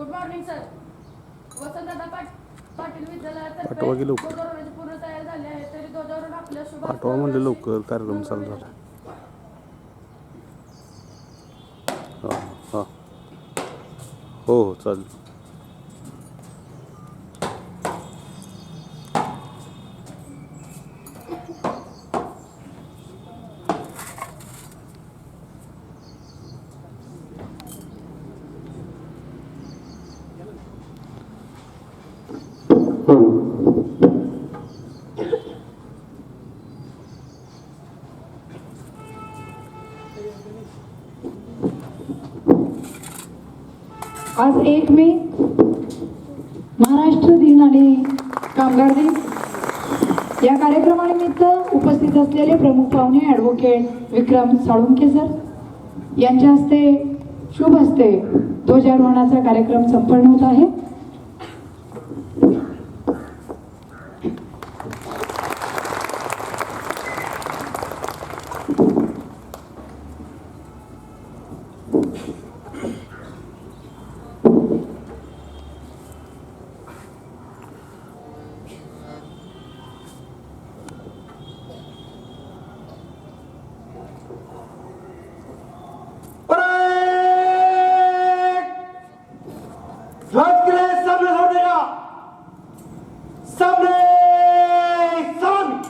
Good morning sir. Vasantdada Patil विद्यालयातर्फे पाठवा की लवकर. ध्वजारोहणाची पूर्ण तयारी झाली आहे. तरी ध्वजारोहण आपल्या शुभ पाठवा म्हणजे लवकर कार्यक्रम चालू झाला. हां हां हो हो चालेल. आज 1 मे महाराष्ट्र दिन आणि कामगार दिन या कार्यक्रमानिमित्त उपस्थित असलेले प्रमुख पाहुणे ॲडव्होकेट विक्रम साळुंखे सर यांच्या हस्ते शुभ हस्ते ध्वजारोहणाचा कार्यक्रम संपन्न होत आहे. ध्वज के लिए सामने छोड़ देगा. सामने सामने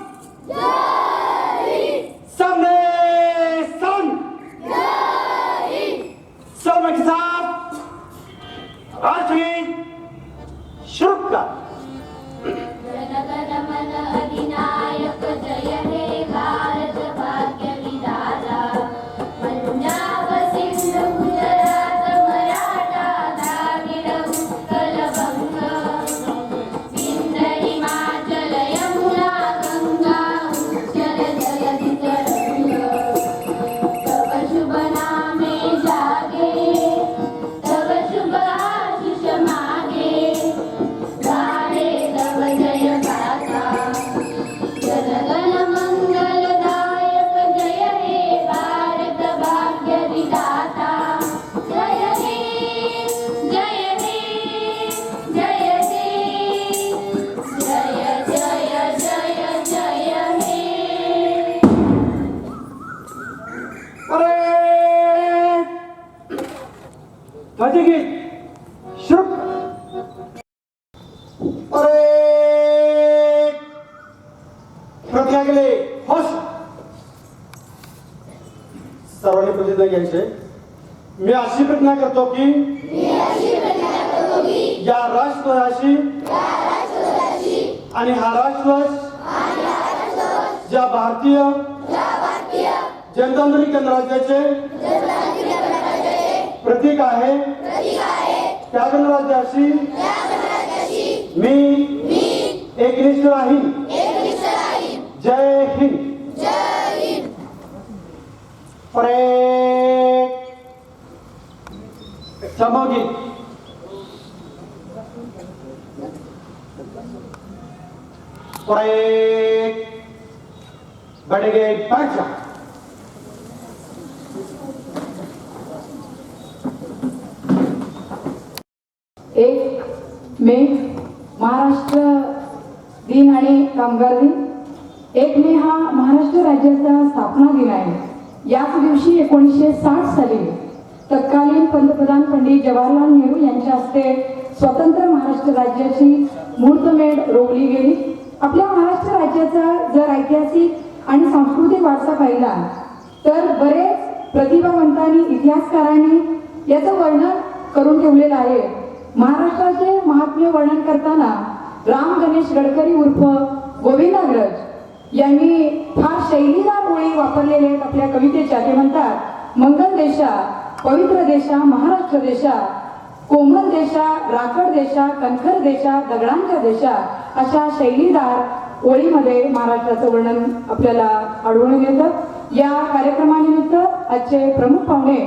सामने के साथ आज शुरू का जनगणमन अधिनायक जय हे भारत भाग्य विधाता. पंजाब सिंध गुजरात मराठा द्राविड उत्कल बंग विंध्य हिमाचल यमुना गंगा उच्चल जयति तरंग. तव शुभ नामे जागे तव शुभ आशीष मागे गाणे तव जय गाथा. जनगण मंगलदायक जय हे भारत भाग्य विधाता. जय हे जय हे जय हे जय जय जय जय हे. ध्वजगीत शुरू. प्रतिज्ञा के लिए होश. सर्वांनी प्रतिज्ञा घ्यायची. मी अशी प्रतिज्ञा करतो की या राष्ट्रध्वजाची आणि हा राष्ट्रध्वज ज्या भारतीय जनतांत्रिक गणराज्याचे प्रतीक आहे त्या गणराज्याशी मी एकनिष्ठ राहीन. जय हिंद. परेड समोगीत. परेड बड़गे बैठ. 1 मे महाराष्ट्र दिन आणि कामगार दिन. 1 मे हा महाराष्ट्र राज्याचा स्थापना दिन आहे. याच दिवशी 1960 साली तत्कालीन पंतप्रधान पंडित जवाहरलाल नेहरू यांच्या हस्ते स्वतंत्र महाराष्ट्र राज्याची मुहूर्तमेढ रोवली गेली. आपल्या महाराष्ट्र राज्याचा जर ऐतिहासिक आणि सांस्कृतिक वारसा पाहिला तर बरेच प्रतिभावंतांनी इतिहासकारांनी याचं वर्णन करून ठेवलेलं आहे. महाराष्ट्राचे महात्म्य वर्णन करताना राम गणेश गडकरी उर्फ गोविंदाग्रज यांनी फार शैलीदार ओळी वापरलेले आहेत आपल्या कवितेच्या. ते म्हणतात, मंगल देशा पवित्र देशा महाराष्ट्र देशा, कोमल देशा राखड देशा कणखर देशा दगडांच्या देशा. अशा शैलीदार ओळीमध्ये महाराष्ट्राचं वर्णन आपल्याला आढळून येतं. या कार्यक्रमानिमित्त आजचे प्रमुख पाहुणे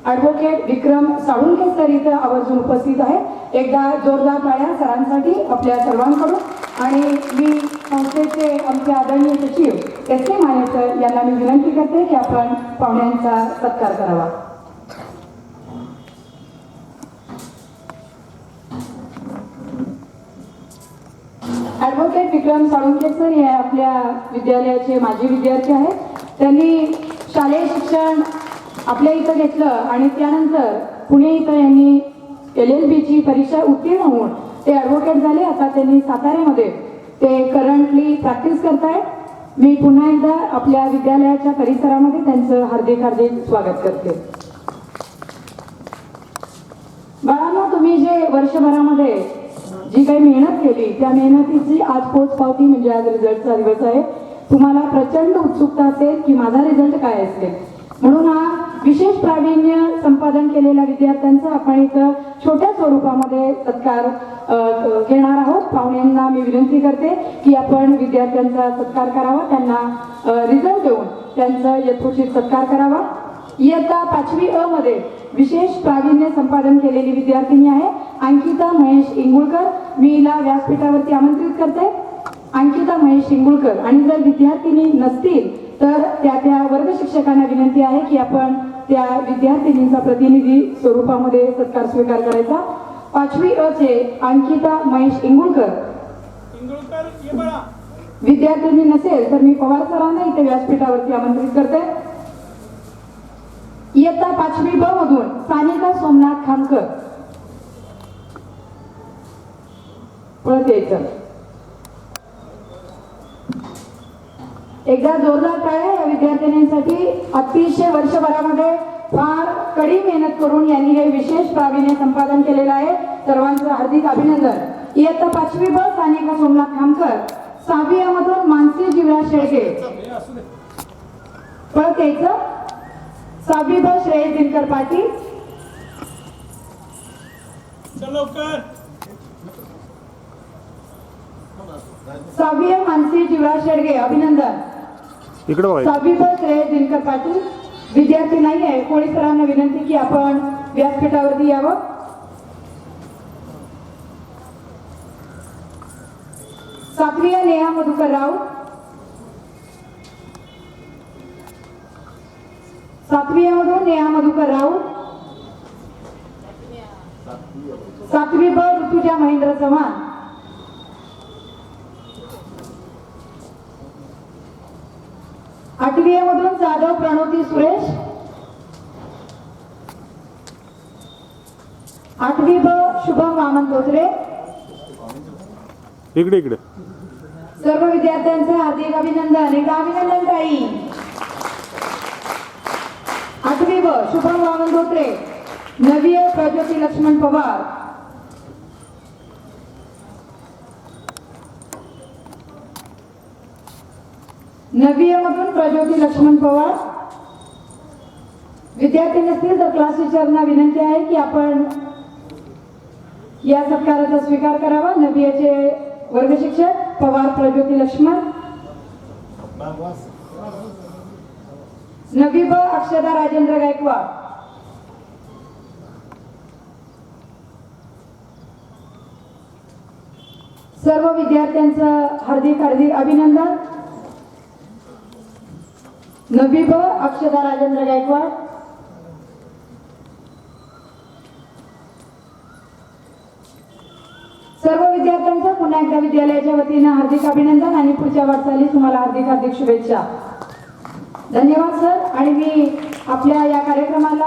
ॲडव्होकेट विक्रम साळुंखे सर इथं आवर्जून उपस्थित आहे. एकदा जोरदार टाळ्या सरांसाठी आपल्या सर्वांकडून. आणि मी संस्थेचे आमचे आदरणीय सचिव एस के माने सर यांना मी विनंती करते की आपण पाहुण्यांचा सत्कार करावा. ॲडव्होकेट विक्रम साळुंखे सर हे आपल्या विद्यालयाचे माजी विद्यार्थी आहेत. त्यांनी शालेय शिक्षण आपल्या इथं घेतलं आणि त्यानंतर पुणे इथं यांनी LLBची परीक्षा उत्तीर्ण होऊन ते ॲडव्होकेट झाले. आता त्यांनी साताऱ्यामध्ये ते करंटली प्रॅक्टिस करतायत. मी पुन्हा एकदा आपल्या विद्यालयाच्या परिसरामध्ये त्यांचं हार्दिक हार्दिक स्वागत करते. बाळांनो, तुम्ही जे वर्षभरामध्ये जी काही मेहनत केली त्या मेहनतीची आज पोचपावती म्हणजे आज रिझल्टचा दिवस आहे. तुम्हाला प्रचंड उत्सुकता असेल की माझा रिझल्ट काय असेल, म्हणून हा विशेष प्रावीण्य संपादन केलेल्या विद्यार्थ्यांचा आपण इथं छोट्या स्वरूपामध्ये सत्कार घेणार आहोत. पाहुण्यांना मी विनंती करते की आपण विद्यार्थ्यांचा सत्कार करावा, त्यांना रिझल्ट देऊन त्यांचा यथोचित सत्कार करावा. इयत्ता 5वी अ मध्ये विशेष प्रावीण्य संपादन केलेली विद्यार्थिनी आहे अंकिता महेश इंगुळकर. मी हिला व्यासपीठावरती आमंत्रित करते. अंकिता महेश इंगुळकर. आणि जर विद्यार्थिनी नसतील तर त्या वर्ग शिक्षकांना विनंती आहे की आपण त्या विद्यार्थिनींचा प्रतिनिधी स्वरूपामध्ये सत्कार स्वीकार करायचा. 5वी अ चे अंकिता महेश इंगुळकर. विद्यार्थिनी नसेल तर मी पवार सरांना इथे व्यासपीठावरती आमंत्रित करते. इयत्ता 5वी ब मधून सानिका सोमनाथ खामकर. पळत यायचं. एकदा जोरदार टाळ्या या विद्यार्थिनींसाठी. अतिशय वर्षभरामध्ये फार कडी मेहनत करून यांनी हे विशेष प्रावीण्य संपादन केलेलं आहे. सर्वांचं हार्दिक अभिनंदन. इयत्ता 5वी ब सानिका सोमनाथ खामकर. 6वी अ मधून मानसी जीवराज शेळके. पळत यायचं. 6वी ब श्रेयस दिनकर पाटील. लवकर. 6वी अ मानसी जीवराज शेळके. अभिनंदन. इकडे बघा. 6वी ब श्रेयस दिनकर पाटील. विद्यार्थी नाही आहे. कोळी सरांना विनंती की आपण व्यासपीठावरती यावं. 7वी अ नेहा मधुकर राऊत. 7वी अ मधून नेहा मधुकर राऊत. 7वी ब ऋतुजा महेंद्र चव्हाण. 8वी अ मधून जाधव प्रणोती सुरेश. 8वी ब शुभम वामन धोत्रे. इकडे. सर्व विद्यार्थ्यांचे हार्दिक अभिनंदन. एकदा अभिनंदन ताई. 8वी ब शुभम वामन धोत्रे. 9वी अ प्रज्योती लक्ष्मण पवार. 9वी अ मधून प्रज्योती लक्ष्मण पवार. विद्यार्थी नसतील तर क्लास टीचरना विनंती आहे की आपण या सत्काराचा स्वीकार करावा. 9वी अ चे वर्ग शिक्षक पवार प्रज्योती लक्ष्मण. 9वी ब अक्षदा राजेंद्र गायकवाड. सर्व विद्यार्थ्यांचं हार्दिक हार्दिक अभिनंदन. 9वी ब अक्षदा राजेंद्र गायकवाड. सर्व विद्यार्थ्यांचं पुन्हा एकदा विद्यालयाच्या वतीनं हार्दिक अभिनंदन आणि पुढच्या वाटचालीस तुम्हाला हार्दिक हार्दिक शुभेच्छा. धन्यवाद सर. आणि मी आपल्या या कार्यक्रमाला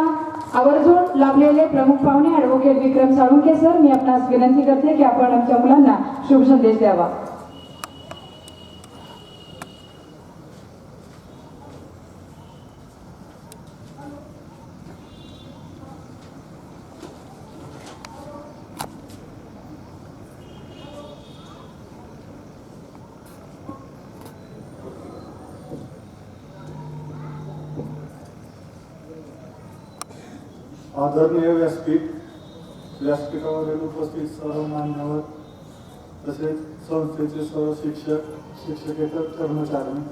आवर्जून लाभलेले प्रमुख पाहुणे ॲडव्होकेट विक्रम साळुंखे सर, मी आपणास विनंती करते की आपण आमच्या मुलांना शुभ संदेश द्यावा. आदरणीय व्यासपीठावरील उपस्थित सर्व मान्यवर तसेच संस्थेचे सर्व शिक्षकेतर कर्मचारी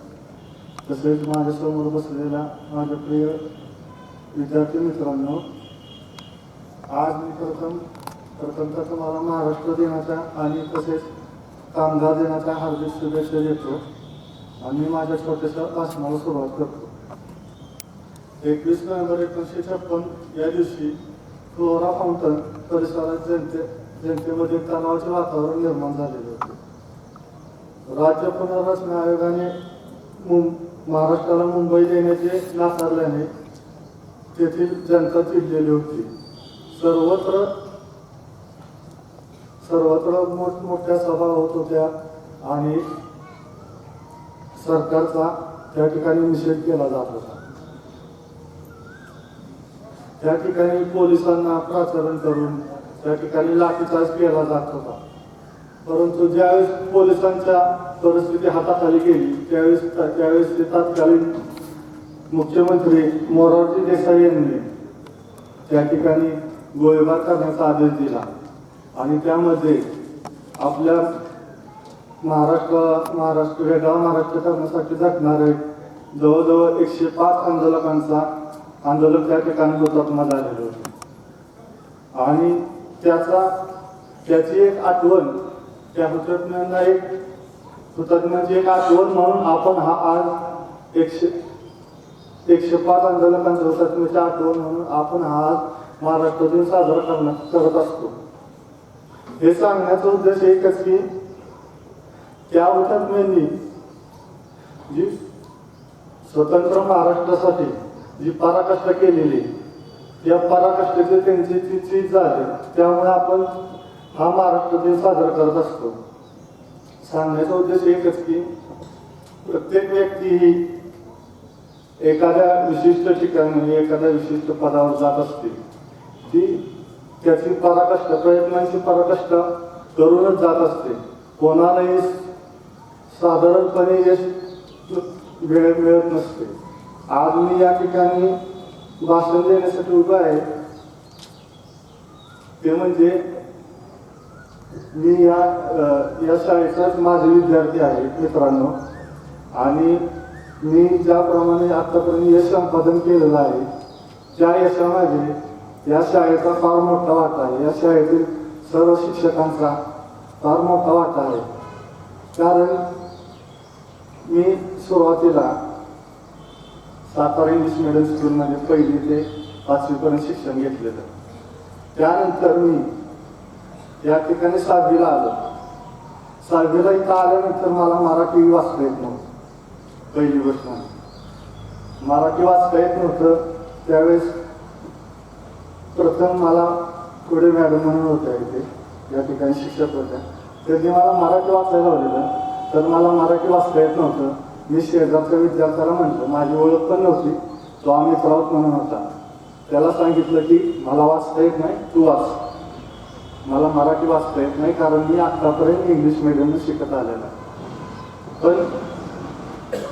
तसेच माझ्यासमोर बसलेल्या माझ्या प्रिय विद्यार्थी मित्रांनो, आज मी प्रथमतः तुम्हाला महाराष्ट्र दिनाच्या आणि तसेच कामगार दिनाच्या हार्दिक शुभेच्छा देतो आणि माझ्या छोट्याशा भाषणाला सुरुवात करतो. 21 नोव्हेंबर 1956 या दिवशी फ्लोरा फाउंटन परिसरात जनतेमध्ये तणावाचे वातावरण निर्माण झालेले होते. राज्य पुनर्रचना आयोगाने महाराष्ट्राला मुंबई देण्याचे नाकारल्याने तेथील जनता चिडलेली होती. सर्वत्र मोठमोठ्या सभा होत होत्या आणि सरकारचा त्या ठिकाणी निषेध केला जात होता. त्या ठिकाणी पोलिसांना प्राचारण करून त्या ठिकाणी लाठीचार्ज केला जात होता. परंतु ज्यावेळेस पोलिसांच्या परिस्थिती हाताखाली गेली त्यावेळेस ते तत्कालीन मुख्यमंत्री मोरारजी देसाई यांनी त्या ठिकाणी गोळीबार करण्याचा आदेश दिला आणि त्यामध्ये आपल्या वेगळा महाराष्ट्र करण्यासाठी झटणारे जवळजवळ 105 आंदोलक त्या ठिकाणी हुतात्मा झालेले होते. आणि त्याची एक आठवण, त्या हुतात्म्यांची एक आठवण म्हणून आपण हा आज 105 आंदोलकांच्या हुतात्म्याची आठवण म्हणून आपण हा आज महाराष्ट्र दिन साजरा करत असतो. हे सांगण्याचा उद्देश एकच की त्या हुतात्म्यांनी जी स्वतंत्र महाराष्ट्रासाठी जी पराकष्ट केलेली, त्या पराकष्टाची त्यांची ती चीज झाली. त्यामुळे आपण हा महाराष्ट्र दिन साजरा करत असतो. सांगण्याचा उद्देश एकच की प्रत्येक व्यक्ती ही एखाद्या विशिष्ट ठिकाणी एखाद्या विशिष्ट पदावर जात असते. ती त्याची प्रयत्नांची पराकष्ट करूनच जात असते. कोणालाही साधारणपणे यश मिळत नसते. आज मी या ठिकाणी भाषण देण्यासाठी उभा आहे ते म्हणजे मी या शाळेचाच माझे विद्यार्थी आहे मित्रांनो. आणि मी ज्याप्रमाणे आतापर्यंत यश संपादन केलेलं आहे त्या यशामागे या शाळेचा फार मोठा वाटा आहे. या शाळेतील सर्व शिक्षकांचा फार मोठा वाटा आहे. कारण मी सुरुवातीला सातारा इंग्लिश मिडियम स्कूलमध्ये 1ली ते 5वी पर्यंत शिक्षण घेतलेलं. त्यानंतर मी या ठिकाणी 7वीला आलो. 7वीला इथं आल्यानंतर मला मराठी वाचता येत नव्हतं. पहिली गोष्ट मराठी वाचता येत नव्हतं. त्यावेळेस प्रथम मला पुढे मॅडम म्हणून होत्या इथे या ठिकाणी शिक्षक होत्या. त्यांनी मला मराठी वाचायला लावलेलं, तर मला मराठी वाचता येत नव्हतं. मी शेजारच्या विद्यार्थ्याला म्हटलं, माझी ओळख पण नव्हती, तो अमित राऊत म्हणून होता. त्याला सांगितलं की मला वाचता येत नाही, तू वाच. मला मराठी वाचता येत नाही कारण मी आतापर्यंत इंग्लिश मिडियमने शिकत आलेला. पण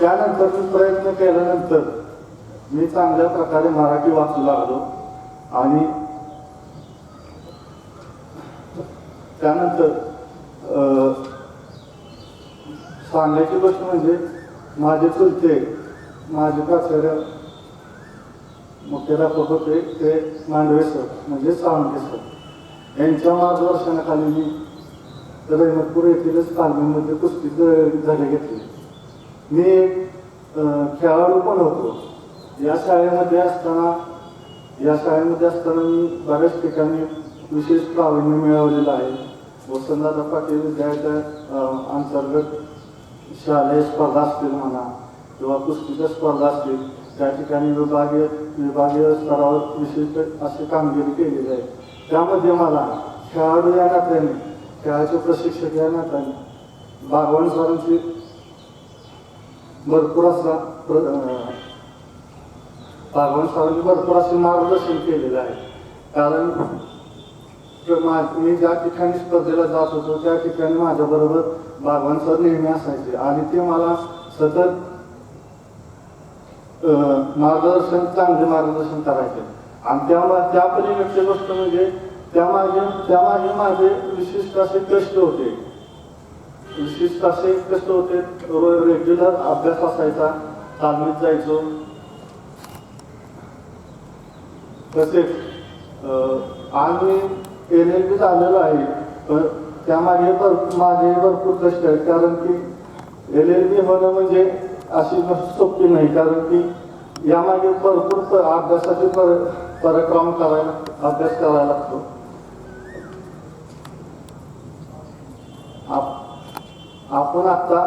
त्यानंतर मी प्रयत्न केल्यानंतर मी चांगल्या प्रकारे मराठी वाचू लागलो. आणि त्यानंतर सांगायची गोष्ट म्हणजे माझे चुलते, माझे प्राचार्य मुख्याध्यापक होते ते मांडवे सर म्हणजे सावंके सर यांच्या मार्गदर्शनाखाली मी रहिमतपूर येथीलच तालमीमध्ये कुस्ती झाले घेतले. मी एक खेळाडू पण होतो. या शाळेमध्ये असताना मी बऱ्याच ठिकाणी विशेष प्रावीण्य मिळवलेलं आहे. वसंतदादा पाटील विद्यालयाच्या अंतर्गत शालेय स्पर्धा असतील म्हणा किंवा कुस्तीच्या स्पर्धा असतील, त्या ठिकाणी विभागीय स्तरावर विशिष्ट अशी कामगिरी केलेली आहे. त्यामध्ये मला खेळाडू या नात्याने, खेळाचे प्रशिक्षक या नात्याने बागवान सरांची भरपूर असे मार्गदर्शन केलेलं आहे. कारण मी ज्या ठिकाणी स्पर्धेला जात होतो त्या ठिकाणी माझ्याबरोबर बागवान सर नेहमी असायचे आणि ते मला सतत चांगले मार्गदर्शन करायचे. आणि त्या पलीकडची गोष्ट म्हणजे त्यामागे माझे विशिष्ट असे कष्ट होते. रेग्युलर अभ्यास असायचा, तालमीत जायचो. तसेच आम्ही LLB झालेलो आहे, पण त्यामागे माझे भरपूर कष्ट आहेत. कारण की LLB होणं म्हणजे अशी सोपी नाही. कारण की यामागे भरपूर अभ्यासाचे पराक्रम अभ्यास करायला लागतो. आपण आता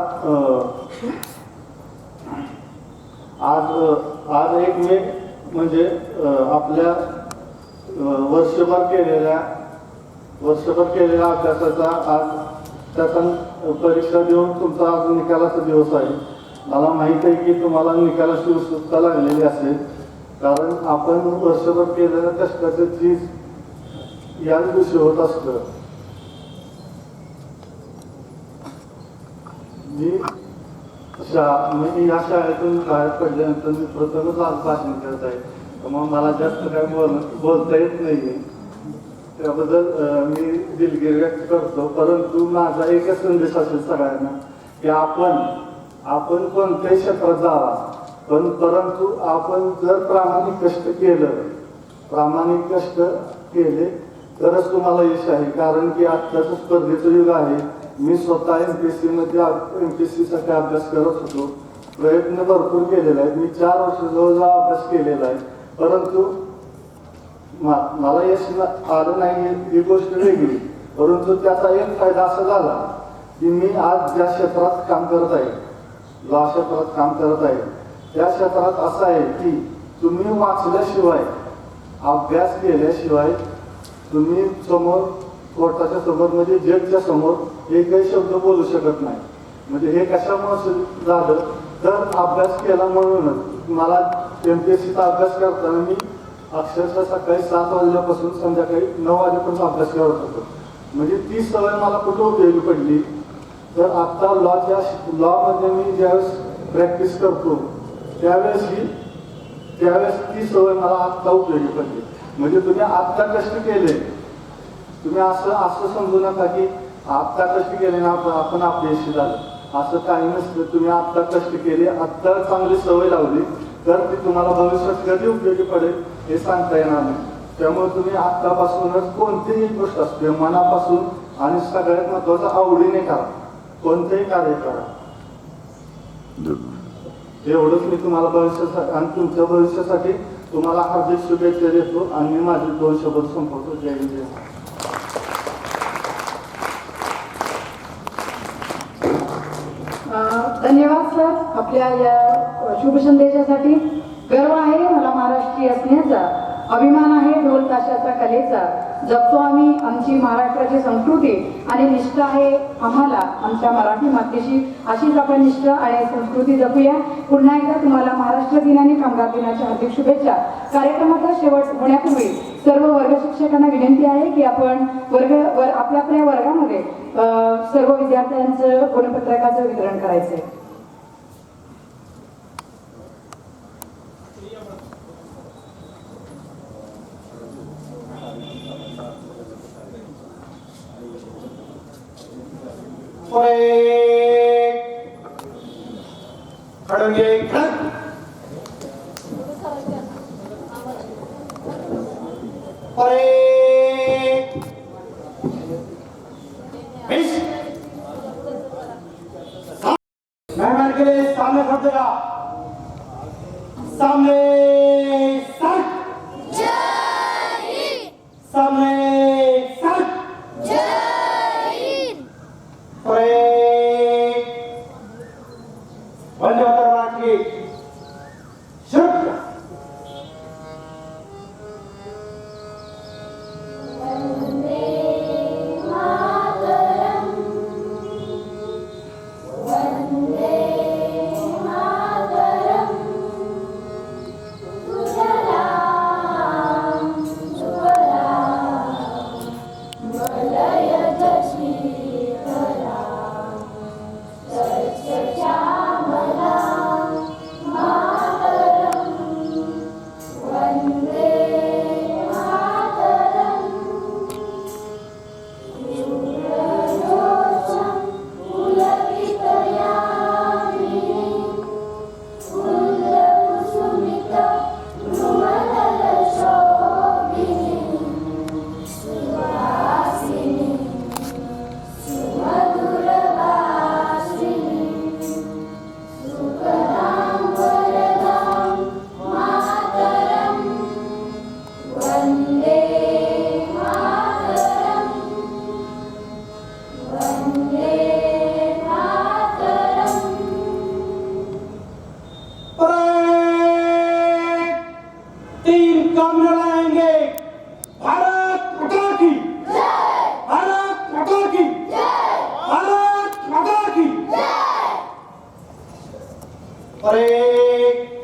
आज 1 मे म्हणजे आपल्या वर्षभर केलेल्या अभ्यासाचा आज त्याचा परीक्षा देऊन तुमचा आज निकालाचा दिवस आहे. मला माहीत आहे की तुम्हाला निकालाची उत्सुकता लागलेली असेल, कारण आपण वर्षभर केलेल्या कष्टाचं चीज याच दिवशी होत असतं. मी या शाळेतून बाहेर पडल्यानंतर मी प्रथमच आज भाषण करत आहे, त्यामुळे मला जास्त काही बोलता येत नाही. त्याबद्दल मी दिलगिरी व्यक्त करतो. परंतु माझा एकच संदेश असेल सगळ्यांना की आपण कोणत्याही क्षेत्रात जावा, परंतु आपण जर प्रामाणिक कष्ट केले तरच तुम्हाला यश आहे. कारण की आत्ताचं स्पर्धेचं युग आहे. मी स्वतः MPSC साठी अभ्यास करत होतो. प्रयत्न भरपूर केलेला आहे. मी 4 वर्ष जवळजवळ अभ्यास केलेला आहे, परंतु मला यश आलं नाही ही गोष्ट वेगळी. परंतु त्याचा एक फायदा असा झाला की मी आज ज्या क्षेत्रात काम करत आहे, लॉ क्षेत्रात काम करत आहे, त्या क्षेत्रात असं आहे की तुम्ही वाचल्याशिवाय, अभ्यास केल्याशिवाय तुम्ही समोर कोर्टाच्या समोर म्हणजे जजच्या समोर एकही शब्द बोलू शकत नाही. म्हणजे हे कशामुळे झालं तर अभ्यास केला म्हणूनच. मला MPSCचा अभ्यास करताना मी अक्षरशः सकाळी 7 वाजल्यापासून संध्याकाळी 9 वाजेपर्यंत अभ्यास करत होतो. म्हणजे ती सवय मला कुठं उपयोगी पडली तर आत्ता लॉमध्ये मी ज्यावेळेस प्रॅक्टिस करतो त्यावेळेस ती सवय मला आत्ता उपयोगी पडली. म्हणजे तुम्ही आत्ता कष्ट केले, तुम्ही असं समजू नका की आत्ता कष्ट केले ना आपण अपयशी झालं, असं काही नसतं. तुम्ही आत्ता कष्ट केले, आत्ता चांगली सवय लावली तर ती तुम्हाला भविष्यात कधी उपयोगी पडेल हे सांगता येणार नाही. त्यामुळे तुम्ही आत्तापासूनच कोणतीही गोष्ट असते मनापासून आणि सगळ्यात महत्त्वाचं आवडीने करा, कोणतेही कार्य करा. एवढंच मी तुम्हाला भविष्यासाठी आणि तुमच्या भविष्यासाठी तुम्हाला हार्दिक शुभेच्छा देतो आणि मी माझे 2 शब्द संपवतो. जय हिंद. धन्यवाद सर आपल्या या शुभ संदेशासाठी. गर्व आहे मला महाराष्ट्रीय असण्याचा, अभिमान आहे ढोल ताशाचा कलेचा. जपतो आम्ही आमची महाराष्ट्राची संस्कृती आणि निष्ठा आहे आम्हाला आमच्या मराठी मातेशी. अशीच आपण निष्ठा आणि संस्कृती जपूया. पुन्हा एकदा तुम्हाला महाराष्ट्र दिन आणि कामगार दिनाच्या हार्दिक शुभेच्छा. कार्यक्रमाचा शेवट होण्यापूर्वी सर्व वर्ग शिक्षकांना विनंती आहे की आपण आपल्या वर्गामध्ये सर्व विद्यार्थ्यांचं गुणपत्रकाचं वितरण करायचं आहे. खडंगे मेहमान के लिए सामने खड़ देगा, सामने सर, सामने सर, वंदे मातरम की शुभ. और एक